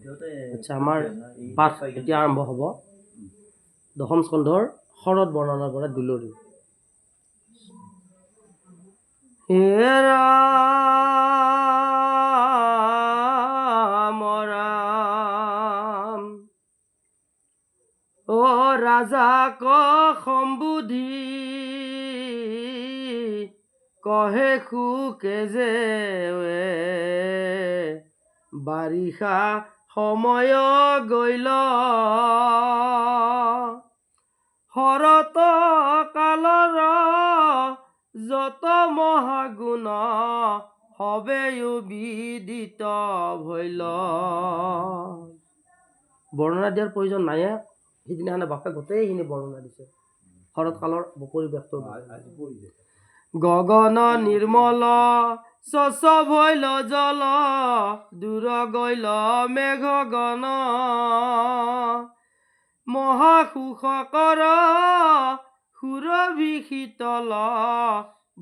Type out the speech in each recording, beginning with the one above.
আচ্ছা, আমাৰ পাঠ এতিয়া আৰম্ভ হ'ব। দশম স্কন্ধৰ শৰৎ বৰ্ণনাৰ পৰা দুলৰি। হে ৰাম ৰাম, অ ৰাজাক সম্বোধি কহে সুকে যে বাৰিষা সময় গৈল, শৰৎ কালৰ যত মহাগুণ হবে বিদিত ভৈল। বৰ্ণনা দিয়াৰ প্ৰয়োজন নাই, সিদিনাখনে বাপে গোটেইখিনি বৰ্ণনা দিছে শৰৎ কালৰ পৰিৱেশটো। গগন নিৰ্মল শস্য ভৈল জল, দূৰ গৈল মেঘ গণ, মহাসুখকৰ সুৰভি শীতল,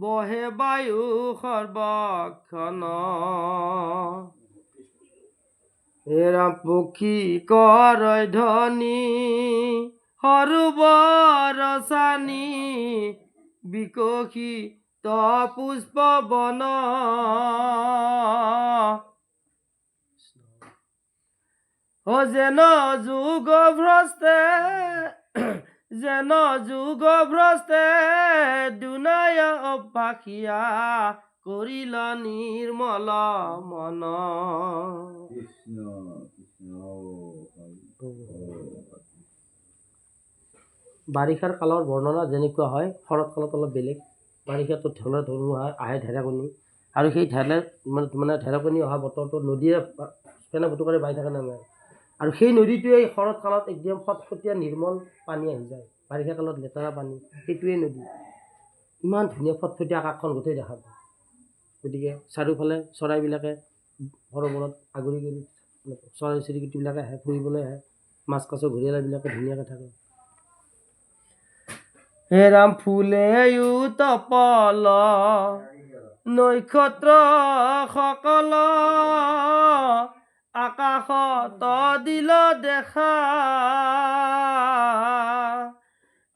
বহে বায়ু সৰ্বক্ষণ। এৰা পক্ষী কৰয় ধ্বনি সৰোবৰ ৰসানী, বিকশিত পুষ্প বন, যেন যুগ ভ্ৰষ্টে দুনায় অভ্যাসিয়া, কৰিল নিৰ্মল মন। বাৰিষাৰ কালৰ বৰ্ণনা যেনেকুৱা হয়, শৰৎ কালত অলপ বেলেগ। বাৰিষাতো ধুমুহা আহে, ঢেৰেকনি, আৰু সেই ঢেৰেকনি অহা বতৰটো নদীয়ে ফেনে ফুটুকাৰে বাই থাকে নামে, আৰু সেই নদীটোৱে শৰৎ কালত একদম ফটফটীয়া নিৰ্মল পানী আহি যায়। বাৰিষা কালত লেতেৰা পানী, সেইটোৱে নদী। ইমান ধুনীয়া ফটফটীয়া আকাশখন গোটেই দেখা পায়। গতিকে চাৰিওফালে চৰাইবিলাকে সৰোবৰত আগুৰি কৰি, চৰাই চিৰিকটিবিলাকে আহে, ফুৰিবলৈ আহে, মাছ কাছ ঘৰিয়ালবিলাকে ধুনীয়াকৈ থাকে। হে ৰাম ফুলে তপল নক্ষত্ৰ সকল, আকাশত দিল দেখা,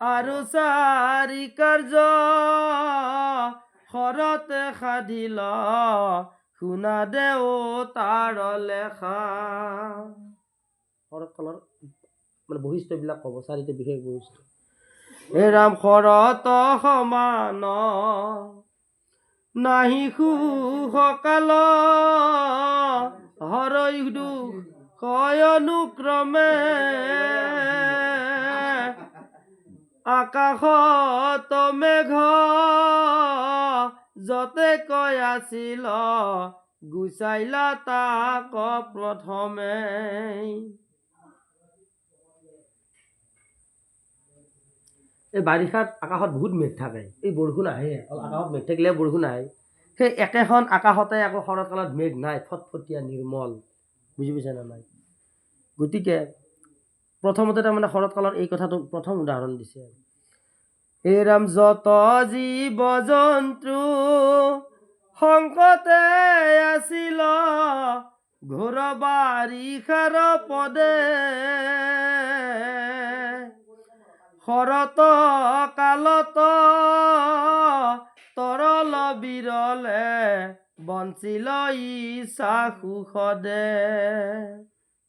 আৰু চাৰি কাৰ্য শৰতে সাধিল, শুনা দেও তাৰ লেখা। শৰৎ কালৰ বৈশিষ্ট্যবিলাক ক'ব, চাৰিটা বিশেষ বৈশিষ্ট্য। হে ৰাম শৰৎ সমান নাহি সুখকাল, হৰৈ দুখ অনুক্ৰমে, আকাশত মেঘ যতে কৈ আছিল, গুচাইলা তাক প্ৰথমে। এই বাৰিষাত আকাশত বহুত মেঘ থাকে, এই বৰষুণ আহে, আকাশত মেঘ থাকিলে বৰষুণ আহে। সেই একেখন আকাশতে আকৌ শৰৎ কালত মেঘ নাই, ফটফটীয়া নিৰ্মল। বুজি পাইছে নে নাই? গতিকে প্ৰথমতে তাৰমানে শৰৎ কালৰ এই কথাটো প্ৰথম উদাহৰণ দিছে। হে ৰাম যত জীৱ জন্তু সংকটে আছিল, ঘোৰ বাৰিষাৰ পদে, শৰৎ কালত তৰল বিৰলে, বঞ্চিল ইচ্ছা সুখদে।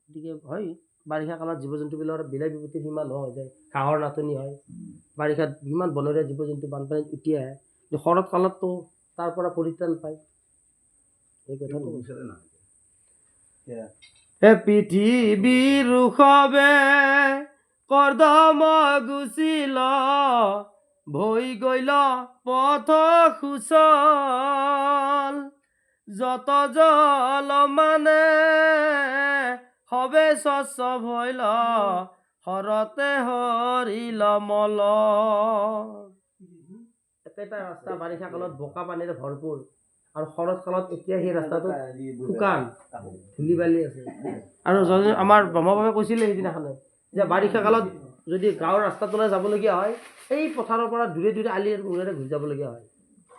গতিকে হয়, বাৰিষা কালত জীৱ জন্তুবিলাকৰ বিলাই বিপত্তিৰ সীমা নোহোৱা হৈ যায়, ঘাঁহৰ নাটনি হয়। বাৰিষাত ইমান বনৰীয়া জীৱ জন্তু বানপানীত উটি আহে, কিন্তু শৰৎ কালততো তাৰ পৰা পৰিত্ৰাণ পায়। এই কথাটো পৃথিৱীৰ ৰোষবে কৰ্দম গুচিল, ভৈ গৈল পথ সুচল, যত জল মানে হবে স্বচ্ছ ভৈল, শৰতে হৰিল মল। একেটা ৰাস্তা বাৰিষা কালত বোকা পানীৰে ভৰপূৰ, আৰু শৰৎ কালত এতিয়া সেই ৰাস্তাটো শুকান, ধূলি বালি আছে। আৰু আমাৰ ব্ৰহ্মবাবুৱে কৈছিলে সেইদিনাখনে যে বাৰিষা কালত যদি গাঁৱৰ ৰাস্তাটোলৈ যাবলগীয়া হয়, এই পথাৰৰ পৰা দূৰে দূৰে আলি মূৰেৰে ঘূৰি যাবলগীয়া হয়।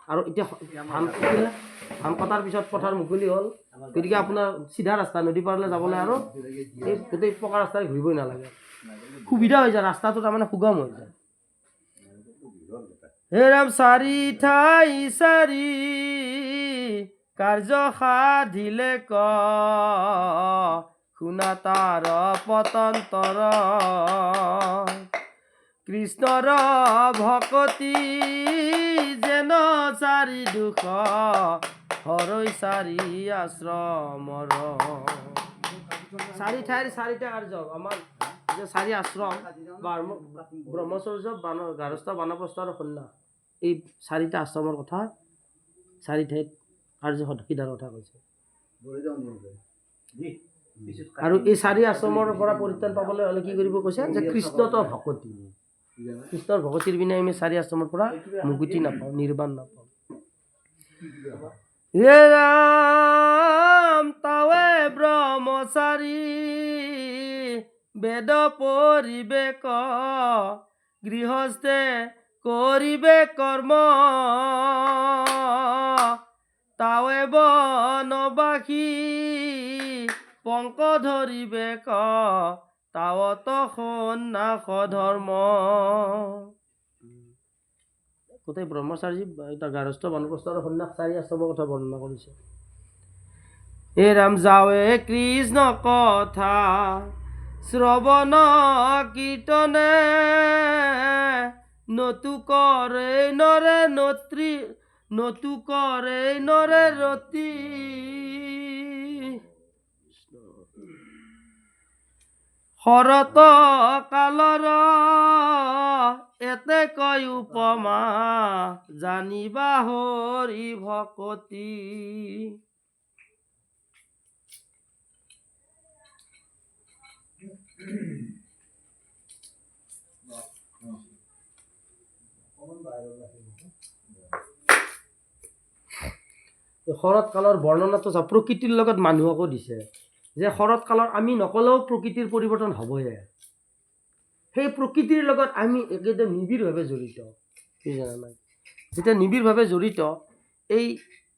আৰু এতিয়া ধান কাটিলে ধান কটাৰ পিছত পথাৰ মুকলি হ'ল গতিকে আপোনাৰ চিধা ৰাস্তা নদী পাৰলৈ যাবলৈ আৰু এই গোটেই পকা ৰাস্তাৰে ঘূৰিবই নালাগে সুবিধা হৈ যায় ৰাস্তাটো তাৰমানে সুগম হৈ যায় হে ৰাম চাৰি ঠাই চাৰি কাৰ্য সাধিলে ক শুনা তাৰ পতন্তৰ কৃষ্ণৰ ভকতি যেন চাৰি দুখ হৰৈ চাৰি আশ্ৰমৰ চাৰি ঠাইৰ চাৰিটা কাৰ্য আমাৰ যে চাৰি আশ্ৰম ব্ৰহ্মচৰ্য গাৰস্থ বানপ্ৰস্থ আৰু সন্ন্যাস এই চাৰিটা আশ্ৰমৰ কথা চাৰি ঠাইত কাৰ্য সিদ্ধাৰ কথা কৈছে আৰু এই চাৰি আশ্ৰমৰ পৰা পৰিত্ৰাণ পাবলৈ হ'লে কি কৰিব কৈছে যে কৃষ্ণতৰ ভকতি কৃষ্ণৰ ভকতিৰ বিনা আমি চাৰি আশ্ৰমৰ পৰা মুক্তি নাপাওঁ নিৰ্বাণ নাপাওঁ হে ৰাম তাৱে ব্ৰহ্মচাৰী বেদ পৰিবেক গৃহস্থে কৰিবে কৰ্ম তাৱে বনবাসী পংক ধৰিবে ক তাৱত সন্ন্যাস ধৰ্ম গোটেই ব্ৰহ্মচাৰী গাৰস্থ বানপ্ৰস্থ আৰু সন্ন্যাস চাৰি আশ্ৰমৰ কথা বৰ্ণনা কৰিছে হে ৰাম যাৱে কৃষ্ণ কথা শ্ৰৱণ কীৰ্তনে নতু কৰে নৰে নত্ৰী নতু কৰে নৰে ৰতি শৰত কালৰ এতে কয় উপমা জানিবা হৰি ভকতি শৰৎ কালৰ বৰ্ণনাটো প্ৰকৃতিৰ লগত মানুহকো দিছে যে শৰৎ কালৰ আমি নকলেও প্ৰকৃতিৰ পৰিৱৰ্তন হ'বই সেই প্ৰকৃতিৰ লগত আমি একেদম নিবিড়ভাৱে জড়িত কি জানা নাই যেতিয়া নিবিড়ভাৱে জড়িত এই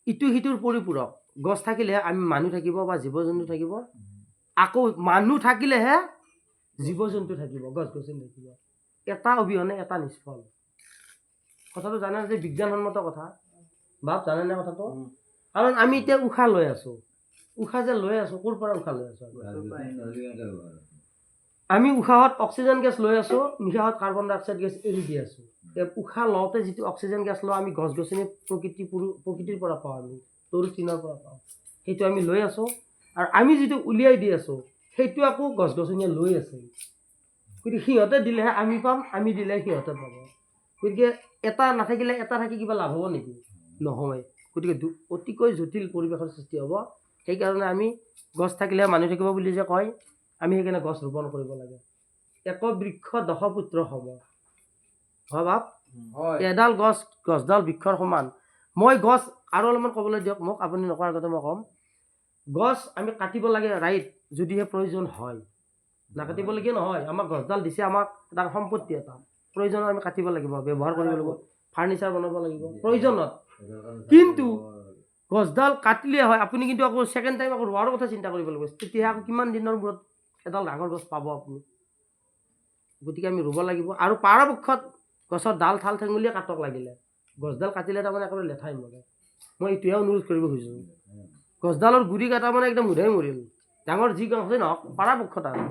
ইটো সিটোৰ পৰিপূৰক গছ থাকিলেহে আমি মানুহ থাকিব বা জীৱ জন্তু থাকিব আকৌ মানুহ থাকিলেহে জীৱ জন্তু থাকিব গছ গছনি থাকিব এটা অবিহনে এটা নিষ্ফল কথাটো জানে যে বিজ্ঞানসন্মত কথা বাপ জানে নে কথাটো কাৰণ আমি এতিয়া উশাহ লৈ আছোঁ উশাহ যে লৈ আছোঁ ক'ৰ পৰা উশাহ লৈ আছোঁ আমি উশাহত অক্সিজেন গেছ লৈ আছোঁ নিশাহত কাৰ্বন ডাই অক্সাইড গেছ এৰি দি আছোঁ উশাহ লওঁতে যিটো অক্সিজেন গেছ লওঁ আমি গছ গছনি প্ৰকৃতিৰ পৰা পাওঁ আমি তৰু তৃণৰ পৰা পাওঁ সেইটো আমি লৈ আছোঁ আৰু আমি যিটো উলিয়াই দি আছোঁ সেইটো আকৌ গছ গছনিয়ে লৈ আছে গতিকে সিহঁতে দিলেহে আমি পাম আমি দিলে সিহঁতে পাব গতিকে এটা নাথাকিলে এটা থাকি কিবা লাভ হ'ব নেকি নহয় গতিকে অতিকৈ জটিল পৰিৱেশৰ সৃষ্টি হ'ব সেইকাৰণে আমি গছ থাকিলে মানুহ থাকিব বুলি যে কয় আমি সেইকাৰণে গছ ৰোপণ কৰিব লাগে এক বৃক্ষ দশ পুত্ৰ সম হয় বাপ এডাল গছডাল বৃক্ষৰ সমান মই গছ আৰু অলপমান ক'বলৈ দিয়ক মোক আপুনি নকৰাৰ আগতে মই ক'ম গছ আমি কাটিব লাগে ৰাইট যদিহে প্ৰয়োজন হয় নাকাটিবলগীয়া নহয় আমাক গছডাল দিছে আমাক তাৰ সম্পত্তি এটা প্ৰয়োজনত আমি কাটিব লাগিব ব্যৱহাৰ কৰিব লাগিব ফাৰ্নিচাৰ বনাব লাগিব প্ৰয়োজনত কিন্তু গছডাল কাটিলে হয় আপুনি কিন্তু আকৌ ছেকেণ্ড টাইম আকৌ ৰোৱাৰ কথা চিন্তা কৰিব লাগিব তেতিয়াহে আকৌ কিমান দিনৰ মূৰত এডাল ডাঙৰ গছ পাব আপুনি গতিকে আমি ৰুব লাগিব আৰু পৰাপক্ষত গছৰ ডাল ঠাল ঠেঙুলিয়ে কাটক লাগিলে গছডাল কাটিলে তাৰমানে একেবাৰে লেঠাই মৰে মই এইটোহে অনুৰোধ কৰিব খুজিছোঁ গছডালৰ গুৰি কাটা মানে একদম মুধাই মৰিল ডাঙৰ যি গছেই নহওক পৰাপক্ষত আৰু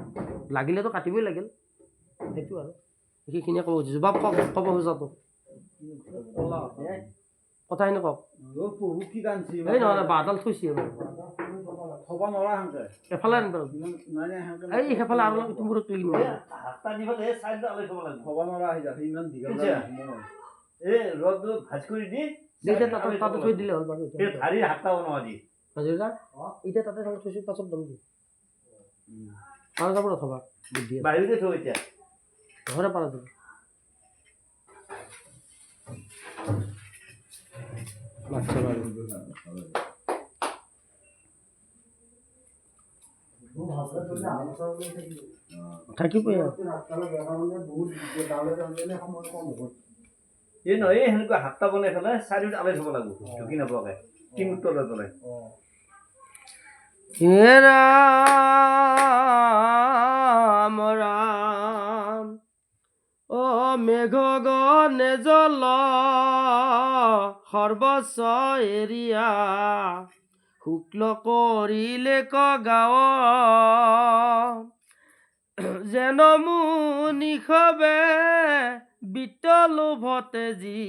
লাগিলেতো কাটিবই লাগিল সেইটো আৰু সেইখিনিয়ে ক'ব খুজিছোঁ বা ক'ব খোজাটো কথাখিনি কওক এই নহয় বাঁহডাল থৈছে এফালে এই সেইফালে আৰু তুমুৰত তুলি তাতে থৈ দিলে হ'ল বাৰু এতিয়া তাতে থৈছোঁ পাছত দম দি পাৰা যাব অথবা বুদ্ধি ঘৰে পাৰা যাব থাকিবই এই নহয় এই সেনেকুৱা হাতটা বনাই পেলাই চাৰিওটা আলাই থ'ব লাগিব ঢুকি নাপাকে টিঙৰ তলে তলে হে ৰাম ৰাম অ মেঘ গণে জল সৰ্বস্ব এৰিয়া শুক্ল কৰিলে ক গাঁও যেন মুনি খবে বিতলোভতে যি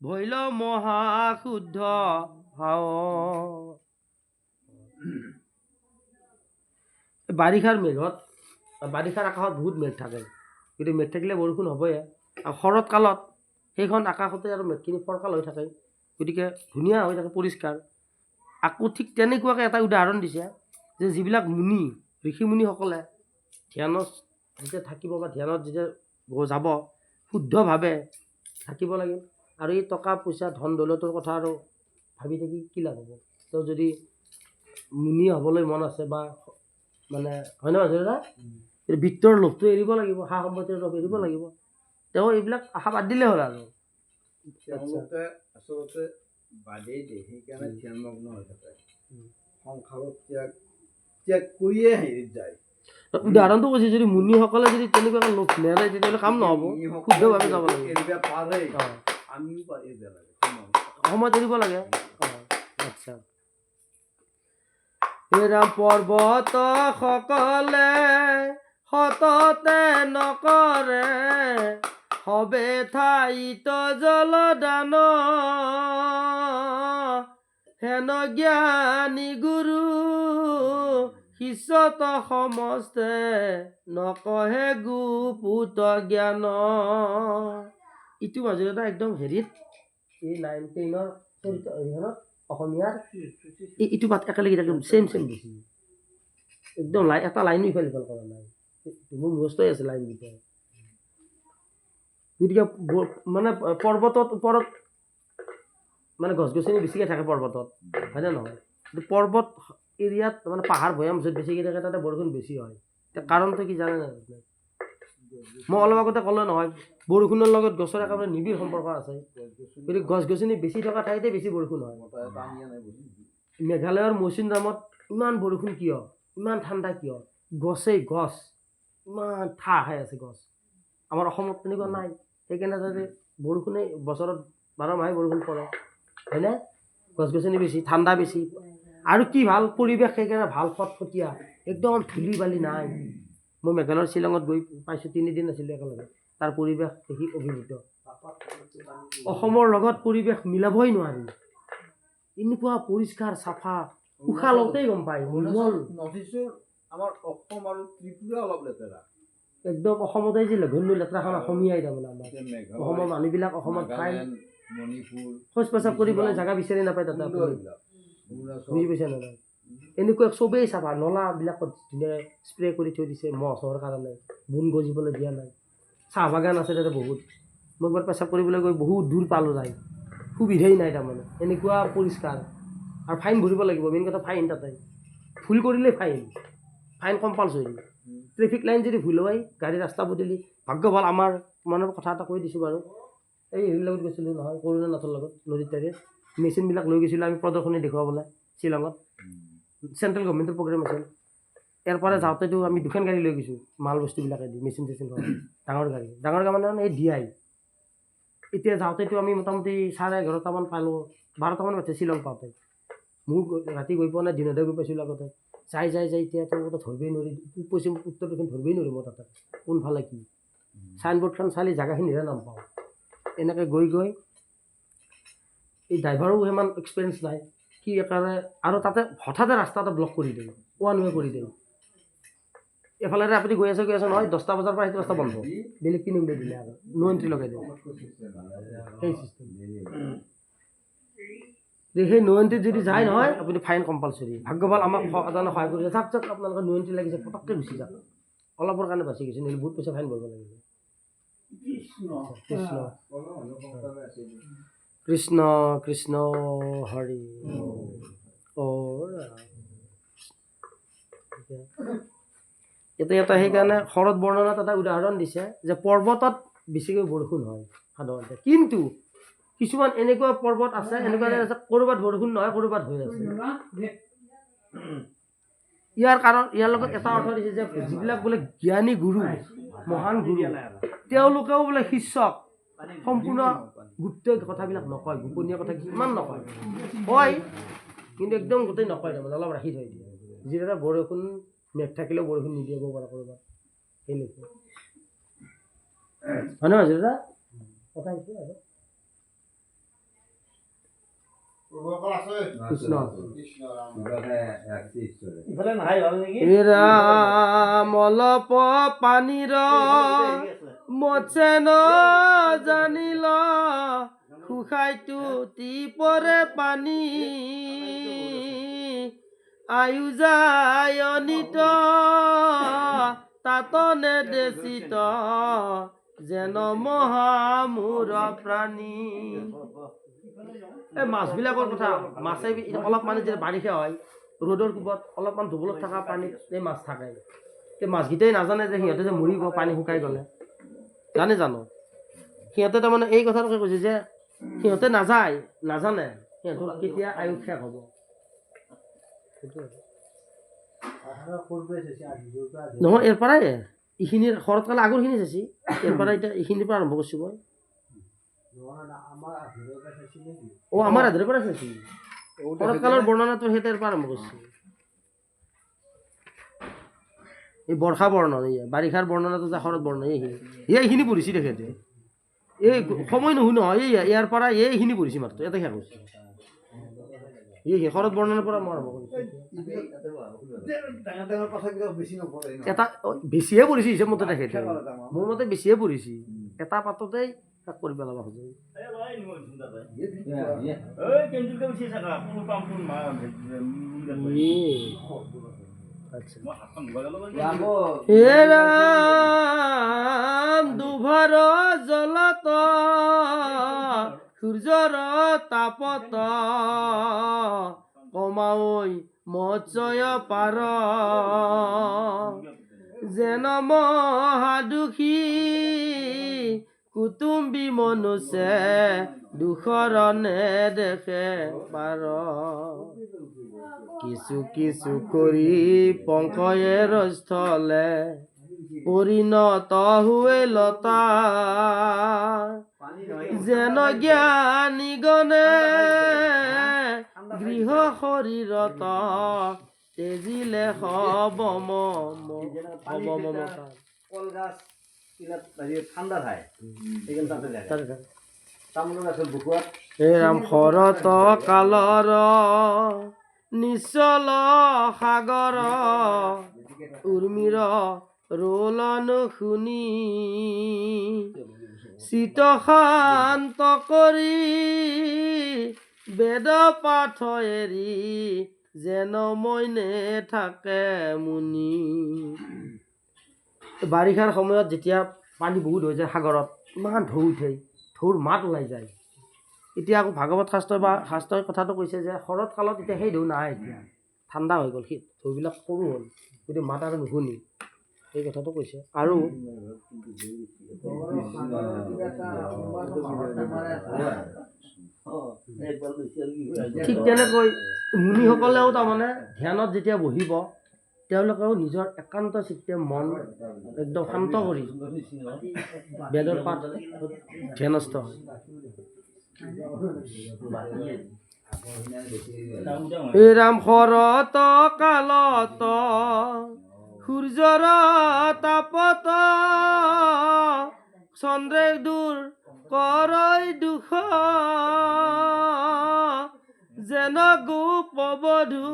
ভৈল মহাশুদ্ধ ভাও বাৰিষাৰ মেঘত বাৰিষাৰ আকাশত বহুত মেঘ থাকে কিন্তু মেঘ থাকিলে বৰষুণ হ'বই আৰু শৰৎ কালত সেইখন আকাশতে আৰু মেঘখিনি ফৰকাল হৈ থাকে গতিকে ধুনীয়া হৈ থাকে পৰিষ্কাৰ আকৌ ঠিক তেনেকুৱাকৈ এটা উদাহৰণ দিছে যে যিবিলাক মুনি ঋষিমুনিসকলে ধ্যানত যেতিয়া থাকিব বা ধ্যানত যেতিয়া যাব শুদ্ধভাৱে থাকিব লাগে আৰু এই টকা পইচা ধন দৌলতৰ কথা আৰু ভাবি থাকি কি লাভ হ'ব তেওঁ যদি মুনি হ'বলৈ মন আছে বা মানে হয় নহয় দাদা বিত্তৰ লোভটো এৰিব লাগিব সা সম্পত্তিৰ লোভ এৰিব লাগিব তেওঁ এইবিলাক আশা বাদ দিলে হ'ল আৰু তেওঁলোকে আচলতে বাদেই দিয়ে সেইকাৰণে ধ্যানমগ্ন হৈ থাকে সংসাৰত ত্যাগ কৰিয়ে হেৰিত যায় উদাহৰণটো কৈছে যদি মুনিসকলে যদি তেনেকুৱাকৈ লোভ নেৰে তেতিয়াহ'লে কাম নহ'ব শুদ্ধভাৱে যাব লাগে আমিও পাৰিব লাগে সময়ত এৰিব লাগে আচ্ছা হেৰা পৰ্বত সকলে সততে নকৰে হবে ঠাইত জলদান হেন জ্ঞানী গুৰু শিষ্যত সমস্তে নকহে গুপুত জ্ঞান ইটো মাজত এটা একদম হেৰিত এই 9-10 চৰিত্ৰ হেৰিখনত অসমীয়াৰ ইটো মাত একেলগে একদম চেম দিছে একদম এটা লাইনো ইফাল সিফাল কৰা নাই মোৰ মুখস্থই আছে লাইনকেইটা গতিকে মানে পৰ্বতত ওপৰত মানে গছ গছনি বেছিকৈ থাকে পৰ্বতত হয়নে নহয় কিন্তু পৰ্বত এৰিয়াত মানে পাহাৰ ভৈয়াম য'ত বেছিকৈ থাকে তাতে বৰষুণ বেছি হয় এতিয়া কাৰণটো কি জানে নাই মই অলপ আগতে ক'লে নহয় বৰষুণৰ লগত গছৰ একেবাৰে নিবিড় সম্পৰ্ক আছে গতিকে গছ গছনি বেছি থকা ঠাইতে বেছি বৰষুণ হয় মেঘালয়ৰ মৌচিনৰামত ইমান বৰষুণ কিয় ইমান ঠাণ্ডা কিয় গছেই গছ ইমান ঠাহ খাই আছে গছ আমাৰ অসমত তেনেকুৱা নাই সেইকাৰণে তাতে বৰষুণেই বছৰত 12 মাহে বৰষুণ পৰে হয়নে গছ গছনি বেছি ঠাণ্ডা বেছি আৰু কি ভাল পৰিৱেশ সেইকাৰণে ভাল ফটফটীয়া একদম ধূলি বালি নাই মই মেঘালয়ৰ শ্বিলঙত গৈ পাইছোঁ 3 দিন আছিলোঁ একেলগে তাৰ পৰিৱেশ দেখি অভিভূত অসমৰ লগত পৰিৱেশ মিলাবই নোৱাৰি এনেকুৱা পৰিষ্কাৰ চাফা উশাহ লওঁতেই গম পায় নিৰ্মল আমাৰ অসম আৰু ত্ৰিপুৰা অলপ লেতেৰা একদম অসমতে যে লঘন্য লেতেৰাখন অসমীয়াই তাৰমানে আমাৰ অসমৰ মানুহবিলাক অসমত খাই শৌচ পেচাব কৰিবলৈ জেগা বিচাৰি নাপায় তাতে আপুনি বুজি পাইছে নহয় এনেকুৱা চবেই চাফা নলাবিলাকত ধুনীয়া স্প্ৰে কৰি থৈ দিছে মহ চহৰ কাৰণে বুন গজিবলৈ দিয়া নাই চাহ বাগান আছে তাতে বহুত মই একবাৰ পেচাব কৰিবলৈ গৈ বহুত দূৰ পালোঁ যায় সুবিধাই নাই তাৰমানে এনেকুৱা পৰিষ্কাৰ আৰু ফাইন ভৰিব লাগিব মেইন কথা ফাইন তাতে ভুল কৰিলে ফাইন কম্পালচৰি ট্ৰেফিক লাইন যদি ভুল হয় গাড়ী ৰাস্তা বদলি ভাগ্য ভাল আমাৰ মনৰ কথা এটা কৈ দিছোঁ বাৰু এই হেৰিৰ লগত গৈছিলোঁ নহয় কৰুণানাথৰ লগত নদীত তাতে মেচিনবিলাক লৈ গৈছিলোঁ আমি প্ৰদৰ্শনী দেখুৱাবলৈ শ্বিলঙত চেণ্ট্ৰেল গভৰ্ণমেণ্টৰ প্ৰগ্ৰেম আছিল ইয়াৰ পৰা যাওঁতেতো আমি 2খন গাড়ী লৈ গৈছোঁ মাল বস্তুবিলাকে দি মেচিন চেচিন ডাঙৰ গাড়ী মানে এই DI এতিয়া যাওঁতেতো আমি মোটামুটি 11:30মান পালোঁ 12টামান বাজিছে শ্বিলং পাওঁতে মোক ৰাতি গৈ পোৱা নাই দিনতে গৈ পাইছিলোঁ আগতে যাই এতিয়া তো ধৰিবই নোৱাৰি পশ্চিম উত্তৰ দক্ষিণ ধৰিবই নোৱাৰিব তাতে কোনফালে কি চাইনবোৰ্ডখন চালি জেগাখিনিহে নাম পাওঁ এনেকৈ গৈ এই ড্ৰাইভাৰো সিমান এক্সপিৰিয়েঞ্চ নাই সি একেবাৰে আৰু তাতে হঠাতে ৰাস্তা এটা ব্লক কৰি দিয়ে ওৱান ৱে কৰি দিয়ে এফালেৰে আপুনি গৈ আছে নহয় 10টা বজাৰ পৰা সেইটো ৰাস্তা বন্ধ বেলেগ কিনি উলিয়াই দিলে আৰু নো এণ্ট্ৰি লগাই দিয়ে সেই চিষ্টেম সেই নো এণ্ট্ৰিত যদি যায় নহয় আপুনি ফাইন কম্পালচৰি ভাগ্য ভাল আমাক এজনে সহায় কৰিছে যাক আপোনালোকে নো এণ্ট্ৰি লাগিছে পটককৈ গুচি যাওক অলপৰ কাৰণে বাচি গৈছে নহ'লে বহুত পইচা ফাইন ভৰিব লাগিছে কৃষ্ণ কৃষ্ণ হৰি এতিয়া সেইকাৰণে শৰৎ বৰ্ণনাত এটা উদাহৰণ দিছে যে পৰ্বতত বেছিকৈ বৰষুণ হয় সাধাৰণতে। কিন্তু কিছুমান এনেকুৱা পৰ্বত আছে, এনেকুৱা আছে ক'ৰবাত বৰষুণ নহয়, ক'ৰবাত হৈ আছে। ইয়াৰ কাৰণ, ইয়াৰ লগত এটা অৰ্থ দিছে যে যিবিলাক বোলে জ্ঞানী গুৰু, মহান গুৰু, তেওঁলোকেও বোলে শিষ্যক সম্পূৰ্ণ গোটেই কথাবিলাক নকয়, গোপনীয় কথা কিছুমান নকয়, কয় কিন্তু একদম গোটেই নকয়, তাৰমানে অলপ ৰাখি থৈ দিয়ে। যিদৰে বৰষুণ মেঘ থাকিলেও বৰষুণ নিদিয়াব পাৰে ক'ৰবাত, সেনেকুৱা হয় নহয় দাদা? কথা হৈছে আৰু কৃষ্ণ ইফালে নাহাই ভাল নেকি? ৰাম অলপ পানীৰ মছে ন জানিল, শুকাইতো টিপৰে পানী, আয়ু যায় অনিত, তাত নেদেচিত, যেন মহামূৰ প্ৰাণী। এই মাছবিলাকৰ কথা, মাছে অলপ মানে যেতিয়া বাৰিষা হয়, ৰ'দৰ কোবত অলপমান ধুবলত থকা পানীত এই মাছ থাকে। সেই মাছকেইটাই নাজানে যে সিহঁতে যে মৰিব পানী শুকাই গ'লে, জানে জানো? সিহঁতে তাৰমানে এই কথাটোকে কৈছে যে সিহঁতে নাজানে সিহঁতৰ কেতিয়া আয়ুস শেষ হ'ব। নহয়, ইয়াৰ পৰাই এইখিনিৰ শৰৎকাল আগৰখিনি চাইছি, ইয়াৰ পৰা এতিয়া এইখিনিৰ পৰা আৰম্ভ কৰিছোঁ মই। আমাৰ আধাৰৰ পৰা চাইছি, শৰৎকালৰ বৰ্ণনাটো সেই তাৰ পৰা আৰম্ভ কৰিছে। এই বৰ্ষা বৰ্ণন, বাৰিষাৰ বৰ্ণনাটো যে শৰৎ বৰ্ণন, এইখিনি পঢ়িছে তেখেতে। এই সময় নহয় নহয়, ইয়াৰ পৰা এইখিনি পঢ়িছে মাত্ৰ, এটা শেষ হৈছে। শৰৎ বৰ্ণনাৰ পৰা মই আৰম্ভ কৰিছোঁ। এটা বেছিহে পঢ়িছে হিচাপ মতে তেখেতে, মোৰ মতে বেছিহে পঢ়িছে। এটা পাততেই তাক কৰি পেলাব খোজে। হে ৰাম দুভাৰ জলত, সূৰ্যৰ তাপত, কমাঐ মৎস্য পাৰ, যেন মহাদুখী, কুটুম্বী মনুষ্যে, দুখৰ নেদেখে পাৰ, কিছু কিছু কৰি পংকয়েৰ স্থলে, পৰিণত হুৱে লতা, যেন জ্ঞানীগণে, গৃহ শৰীৰত, তেজিলে হব মমতা। কলগাছ ঠাণ্ডা ঠাই, তামোলৰ গছৰ বুকুৱাত হে ৰাম শৰৎ কালৰ নিশ্চল সাগৰ, উৰ্মিৰ ৰোলন শুনি, চিত শান্ত কৰি, বেদ পাঠ এৰি, যেন মইনে থাকে মুনি। বাৰিষাৰ সময়ত যেতিয়া পানী বহুত হৈ যায় সাগৰত, ইমান ঢৌ উঠে, ঢৌৰ মাত ওলাই যায়। এতিয়া আকৌ ভাগৱত শাস্ত্ৰই কথাটো কৈছে যে শৰৎ কালত এতিয়া সেই ঢৌ নাহে, এতিয়া ঠাণ্ডা হৈ গ'ল, সেই ঢৌবিলাক সৰু হ'ল, গতিকে মাত আৰু নুশুনি, এই কথাটো কৈছে। আৰু ঠিক তেনেকৈ মুনিসকলেও তাৰমানে ধ্যানত যেতিয়া বহিব, তেওঁলোকেও নিজৰ একান্ত চিত্তে মন একদম শান্ত কৰি বেদৰ পাঠ ধ্যানস্থ হয়। হে ৰাম শৰৎ কালত, সূৰ্যৰ তাপত, চন্দ্ৰে দূৰ কৰৈ দুখ, যেন গোপবধূ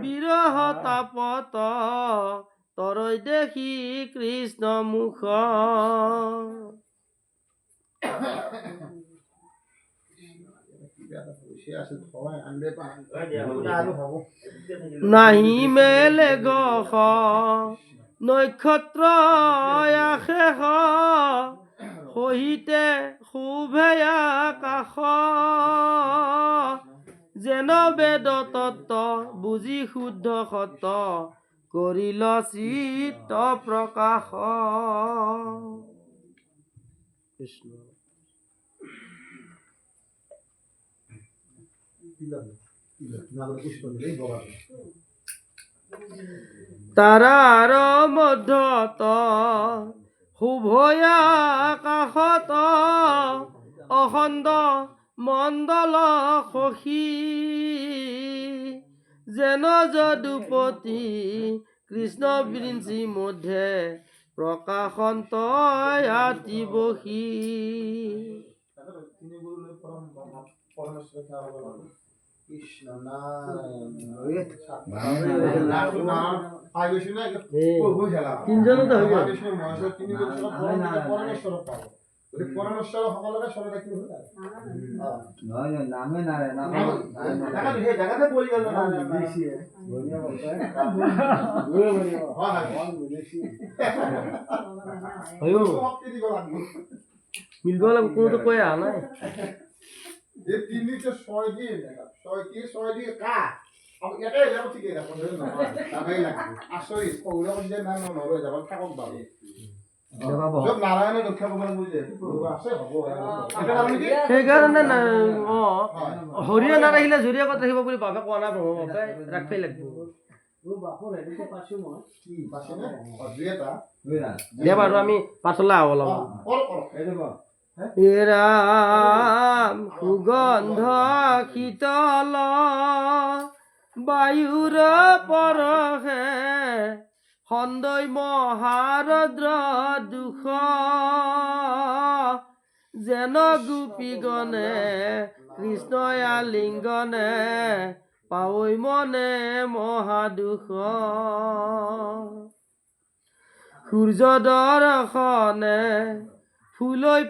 বিৰহ তাপত, তৰৈ দেখি কৃষ্ণ মুখ। নাহি মেলে গহ, নক্ষত্ৰ আশেষ, সহিতে শোভে আকাশ, যেন বেদ তত্ত্ব বুজি শুদ্ধ সত্য, কৰিল চিত্ত প্ৰকাশ। কৃষ্ণ। তাৰাৰ মধ্যত শুভয়া আকাশত অখণ্ড মণ্ডল সখী যেন যদুপতি কৃষ্ণ বিৰিঞ্চি মধ্যে প্ৰকাশন্ত আতি বসী। কৃষ্ণ নাৰায়ণ তিনজনতে হৈ গ'ল। পৰমেশ্বৰ সকলোকে চলাই থাকিব নামে নাৰায়ণ সেই জেগাতে পৰি গ'ল শক্তি দিব লাগিব মিলিব লাগিব, কোনোতো কৈ অহা নাই। এই 3 দিন 6 দিন 6 দিন কা এটাই যাব ঠিক আছে যাবেই লাগিব আচৰিত কৌৰৱ যে না নৰৈ যাব থাকক বাৰু চব নাৰায়ণে ৰক্ষা কৰিব লাগিব আছে হ'ব সেইকাৰণে হৰিয়ে নাৰাখিলে জুৰিয়ে ক'ত ৰাখিব বুলি ভাবে কোৱা নাই ব্ৰহ্ম বাপে ৰাখিবই লাগিব। দে বাৰু আমি পাছলৈ আহো অলপ। ৰাম সুগন্ধ শীতল বায়ুৰ পৰশে সন্দৈ মহাৰদ্ৰ দুখ যেন গোপীগণে কৃষ্ণই আলিংগনে পাৱৈ মনে মহাদুখ সূৰ্য দৰ্শনে ফুলৈ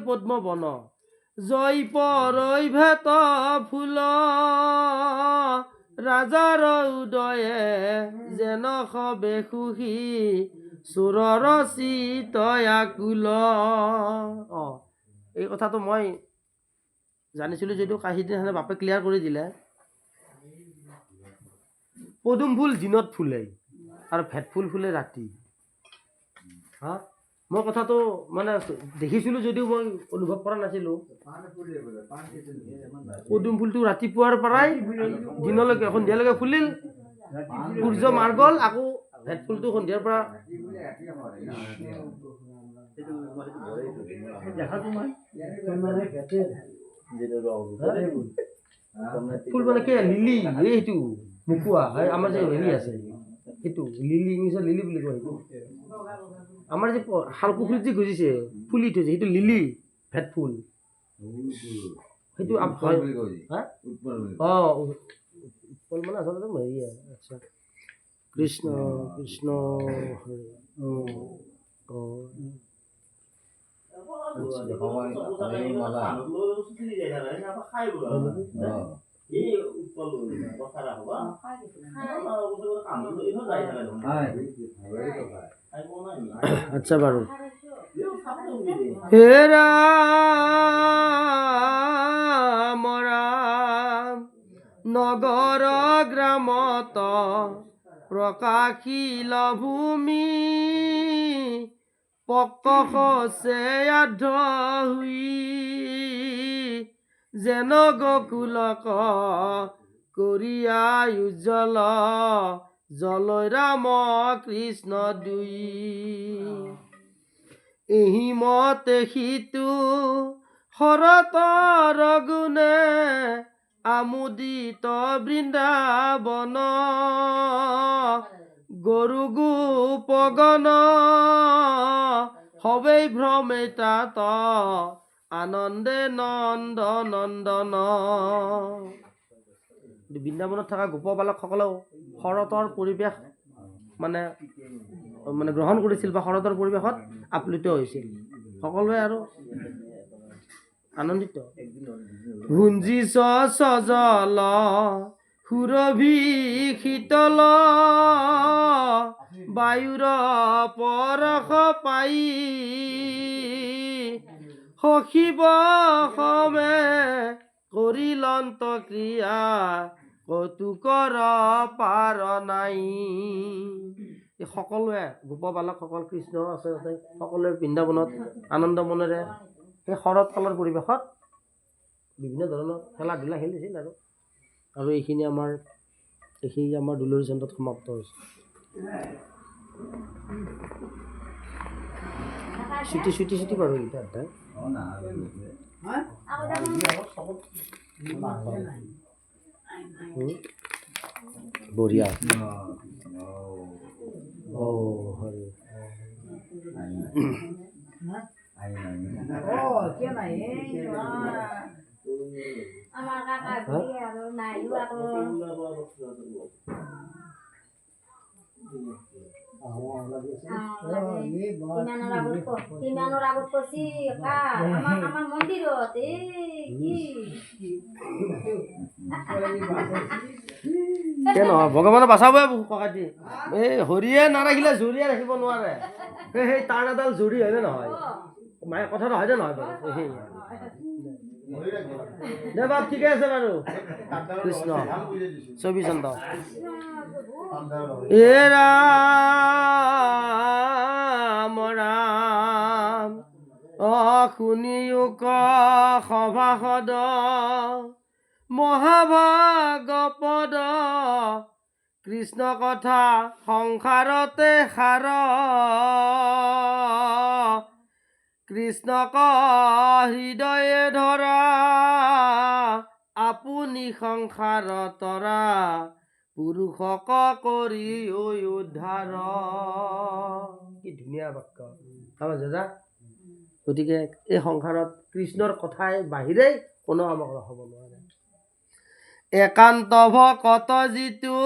পদ্ম বন জয় পৰৈ ভেট ফুল ৰাজাৰ উদয়ে যেন সবে সুখী চোৰৰ চিত আকুল। এই কথাটো মই জানিছিলোঁ যদিও কাহিনীখনে বাপে ক্লিয়াৰ কৰি দিলে। পদুম ফুল দিনত ফুলে আৰু ভেট ফুল ফুলে ৰাতি। হা মই কথাটো মানে দেখিছিলোঁ যদিও মই অনুভৱ কৰা নাছিলোঁ। পদুম ফুলটো ৰাতিপুৱাৰ পৰাই দিনলৈকে সন্ধিয়ালৈকে ফুলিল, সূৰ্য মাৰ গ'ল, আকৌ ভেট ফুলটো সন্ধিয়াৰ পৰা ফুল মানে কি লিলি এইটো নোপোৱা আমাৰ যে হেৰি আছে সেইটো লিলি ইংলিছত লিলি বুলি কয়। আমাৰ যে শালপুখুৰীত যে গজিছে ফুলি থৈছে সেইটো লিলি ভেট ফুল সেইটো উৎপল মানে আচলতে হেৰি আচ্ছা কৃষ্ণ কৃষ্ণ আচ্ছা বাৰু। হে ৰাম ৰাম নগৰ গ্ৰামত প্ৰকাশিল ভূমি পকশে আধ হুই যেন গকুলক কৰিয়া উজ্জ্বল জলৈ ৰাম কৃষ্ণ দুই এহি মতে সিটো শৰতৰ গুণে আমোদিত বৃন্দাবন গৰু গোপগণ হবেই ভ্ৰমে তাত আনন্দে নন্দ নন্দন। বৃন্দাবনত থকা গোপ বালকসকলেও শৰতৰ পৰিৱেশ মানে গ্ৰহণ কৰিছিল বা শৰতৰ পৰিৱেশত আপ্লুত হৈছিল, সকলোৱে আৰু আনন্দিত। গুঞ্জিছ সজল সুৰভি শীতল বায়ুৰ পৰশ পাই সখিব সমে কৰিলন্ত ক্ৰিয়া কৌতুকৰ পাৰ নাই। সকলোৱে গোপ বালকসকল কৃষ্ণ আছে সকলোৱে বৃন্দাবনত আনন্দ মনেৰে সেই শৰৎ কালৰ পৰিৱেশত বিভিন্ন ধৰণৰ খেলা ধূলা খেলিছিল আৰু এইখিনি আমাৰ দুলৰি চন্দ্ৰত সমাপ্ত হৈছে। ছুটি বাৰু এতিয়া অধ্যায় বঢ়িয়া। হৰি আমাৰ কাকা দিয়ে আৰ নাই আৰ ইমানৰ আগত কৈছি আমাৰ মন্দিৰত নহয় ভগৱানে বাচাবই ককাটি। এই হৰিয়ে নাৰাখিলে জুৰিয়ে ৰাখিব নোৱাৰে। সেই তাৰ এডাল জুৰি হয়নে নহয়? মায়ে কথাটো হয়নে নহয় বাৰু? সেই দে বাপ ঠিকে আছে বাৰু। কৃষ্ণ 24 চন্দ্ৰ এ ৰাম ৰাম শুনিও ক সভাসদ মহাভাগ পদ কৃষ্ণ কথা সংসাৰতে সাৰ কৃষ্ণক হৃদয়ে ধৰা আপুনি সংসাৰ তৰা পুৰুষক কৰি উদ্ধাৰ। কি ধুনীয়া বাক্য দাদা। গতিকে এই সংসাৰত কৃষ্ণৰ কথাই বাহিৰে কোনো আমাক ৰখাব নোৱাৰে। একান্ত ভকত যিটো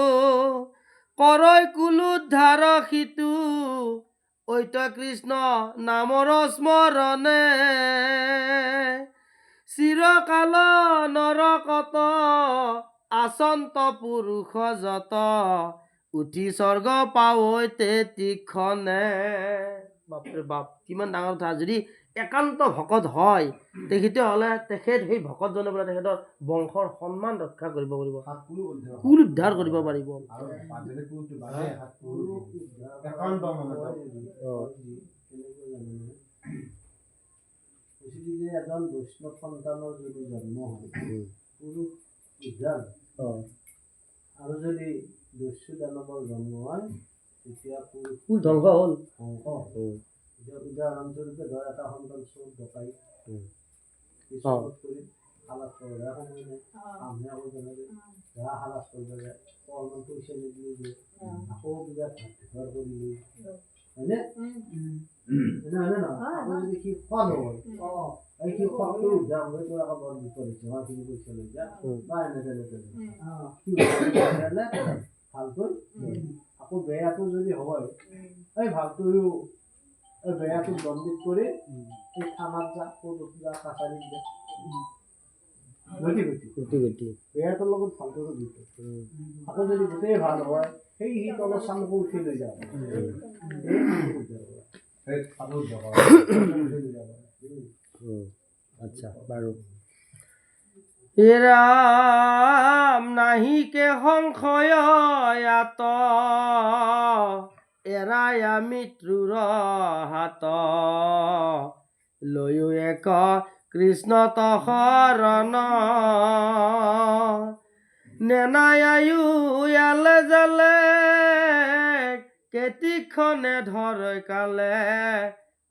কৰৈ কুলোদ্ধাৰ সিটো ঐত কৃষ্ণ নামৰ স্মৰণে চিৰকাল নৰকত আচন্ত পুৰুষ যত উঠি স্বৰ্গ পাৱৈ তেতিক্ষণে। বাপৰে বাপ কিমান ডাঙৰ কথা। যদি একান্ত ভকত হয় তেতিয়াহ'লে তেখেত সেই ভকতজনে বোলে তেখেতৰ বংশৰ সন্মান ৰক্ষা কৰিব পাৰিব, কুল উদ্ধাৰ কৰিব পাৰিব। এজন বৈষ্ণৱ সন্তানৰ যদি জন্ম হয় পুৰুষ উদ্ধাৰ, আৰু যদি দস্যু দানৱৰ জন্ম হয় তেতিয়া পুৰুষ ধ্বংস হ'ল। উদাহৰণস্বৰূপে ধৰ এটা সন্তান চোৰ ডকাই কৰি হালাজ কৰিব হালাজ কৰিব যায় অলপমান পইচা নিদিলে যে আকৌ কিবা ঘৰ কৰিলে হয়নে? হয়নে নহয়? আকৌ যদি সি ফল হয় সি ফলটো উদ্ধাৰ হৈ তোৰ আকৌ বৰ বিপদ হৈছে মাখিনি পইচা লৈ যা বা এনেকে ভালকৈ আকৌ বেয়াটো যদি হয় এই ভালটোও বেয়াটো দণ্ডিত কৰি এই থানাত যা যা কাছাৰীত যা বেয়াটোৰ লগত ভালটোৰো বিপদ। আকৌ যদি গোটেই ভাল হয় সেই সি তলৰ চামুকো উঠি লৈ যাব। আচ্ছা বাৰু। হে ৰাম নাহিকে সংশয় আত এৰায়া মৃত্যুৰ হাত লৈও এক কৃষ্ণ শৰণ নেনায়ায়ু ইয়ালে জালে কেতিক্ষণে ধৰ কালে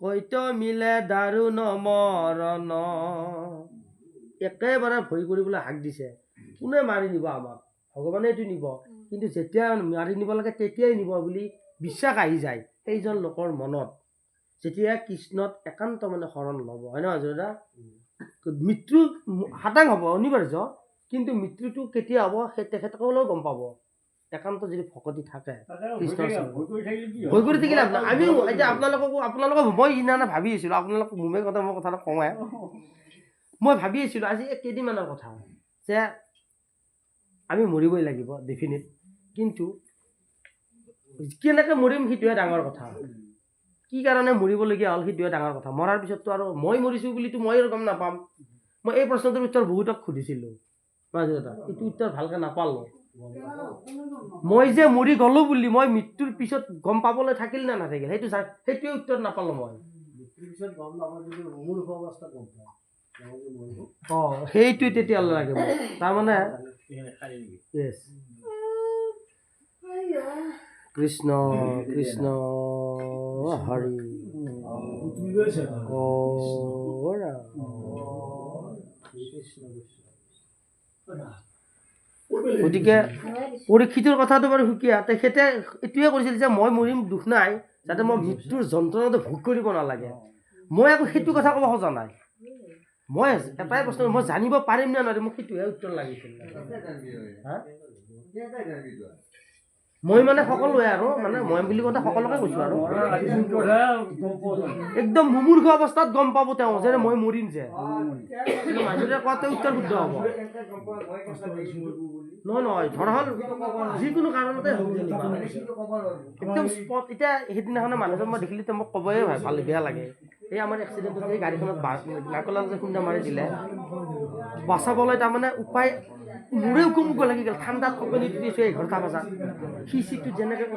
কৈত মিলে দাৰুণ মৰণ। একেবাৰে ভয় কৰিবলৈ হাক দিছে। কোনে মাৰি নিব আমাক? ভগৱানেইটো নিব, কিন্তু যেতিয়া মাৰি নিব লাগে তেতিয়াই নিব বুলি বিশ্বাস আহি যায় সেইজন লোকৰ মনত। যেতিয়া কৃষ্ণত একান্ত শৰণ ল'ব, হয় নহয় দাদা? মৃত্যু হাতাং হ'ব অনিবাৰ্য, কিন্তু মৃত্যুটো কেতিয়া হ'ব সেই তেখেতসকলেও গম পাব একান্ত যদি ভকতি থাকে। কৃষ্ণৰ ভয় কৰি থাকিলে আমিও এতিয়া আপোনালোকক মই সিদিনা ভাবি আছিলোঁ, আপোনালোকক মুমে কথা মই কথাটো কওঁৱে। মই ভাবি আছিলোঁ আজি কেইদিনমানৰ কথা যে আমি মৰিবই লাগিব ডেফিনেট, কিন্তু কেনেকৈ মৰিম সেইটোৱে ডাঙৰ কথা। কি কাৰণে মৰিবলগীয়া হ'ল সেইটোৱে ডাঙৰ কথা। মৰাৰ পিছততো আৰু মই মৰিছোঁ বুলিতো মই আৰু গম নাপাম। মই এই প্ৰশ্নটোৰ উত্তৰ বহুতক সুধিছিলোঁ, এইটো উত্তৰ ভালকৈ নাপালোঁ। মই যে মৰি গ'লোঁ বুলি মই মৃত্যুৰ পিছত গম পাবলৈ থাকিল নে নাথাকিল সেইটোৱে উত্তৰ নাপালোঁ মই। পিছত গম নাপাওঁ যদি মুমূৰ্ষ অৱস্থাত গম পাওঁ যে মৰিব অঁ সেইটোৱে তেতিয়াহ'লে লাগে মোক তাৰমানে য়েছ কৃষ্ণ কৃষ্ণ হৰি গতিকে পৰীক্ষিতৰ কথাটো বাৰু সুকীয়া তেখেতে এইটোৱে কৰিছিল যে মই মৰিম দুখ নাই যাতে মই মৃত্যুৰ যন্ত্ৰণাটো ভোগ কৰিব নালাগে মই আকৌ সেইটো কথা ক'ব খোজা নাই মই এটাই প্ৰশ্ন মই জানিব পাৰিম নে নোৱাৰিম মোক সেইটোহে উত্তৰ লাগিছিল মই মানে সকলোৱে আৰু মানে মই বুলি কওঁতে সকলোকে কৈছোঁ আৰু একদম মুমূৰ্ষ অৱস্থাত গম পাব তেওঁ যে মই মৰিম যে মাজতে কোৱাতে উত্তৰ শুদ্ধ হ'ব নহয় নহয় ধৰা হ'ল যিকোনো কাৰণতে হওক একদম স্পট এতিয়া সেইদিনাখনে মানুহজন মই দেখিলে মোক ক'বই ভাল বেয়া লাগে এই আমাৰ এক্সিডেণ্টত এই গাড়ীখনত নাকলাল যে খুন্দা মাৰি দিলে বচাবলৈ তাৰমানে উপায় মোৰে উকুমুক লাগি গ'ল ঠাণ্ডাত কঁপনি দিছোঁ 11টা বজাত সি চিটটোত যেনেকৈ